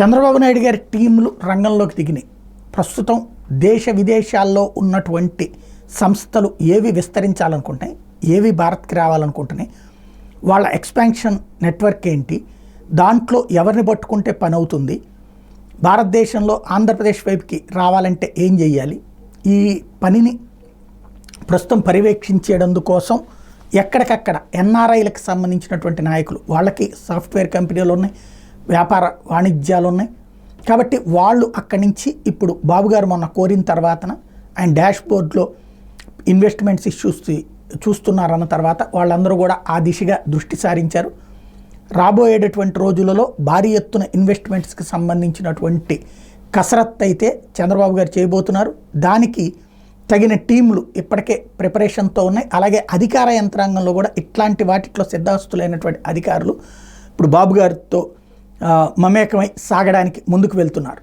చంద్రబాబు నాయుడు గారి టీంలు రంగంలోకి దిగినాయి. ప్రస్తుతం దేశ విదేశాల్లో ఉన్నటువంటి సంస్థలు ఏవి విస్తరించాలనుకుంటున్నాయి, ఏవి భారత్కి రావాలనుకుంటున్నాయి, వాళ్ళ ఎక్స్పాన్షన్ నెట్వర్క్ ఏంటి, దాంట్లో ఎవరిని పట్టుకుంటే పని అవుతుంది, భారతదేశంలో ఆంధ్రప్రదేశ్ వైపుకి రావాలంటే ఏం చేయాలి, ఈ పనిని ప్రస్తుతం పర్యవేక్షించేందుకోసం ఎక్కడికక్కడ ఎన్ఆర్ఐలకు సంబంధించినటువంటి నాయకులు, వాళ్ళకి సాఫ్ట్వేర్ కంపెనీలు ఉన్నాయి, వ్యాపార వాణిజ్యాలు ఉన్నాయి. కాబట్టి వాళ్ళు అక్కడి నుంచి ఇప్పుడు బాబు గారు మొన్న కోరిన తర్వాతన ఆయన డాష్ బోర్డ్లో ఇన్వెస్ట్మెంట్స్ ఇష్యూస్ చూస్తున్నారన్న తర్వాత వాళ్ళందరూ కూడా ఆ దిశగా దృష్టి సారించారు. రాబోయేటటువంటి రోజులలో భారీ ఎత్తున ఇన్వెస్ట్మెంట్స్కి సంబంధించినటువంటి కసరత్తు అయితే చంద్రబాబు గారు చేయబోతున్నారు. దానికి తగిన టీంలు ఇప్పటికే ప్రిపరేషన్తో ఉన్నాయి. అలాగే అధికార యంత్రాంగంలో కూడా ఇట్లాంటి వాటిలో సిద్ధాస్తులైనటువంటి అధికారులు ఇప్పుడు బాబు గారితో మమేకమై సాగడానికి ముందుకు వెళ్తున్నారు.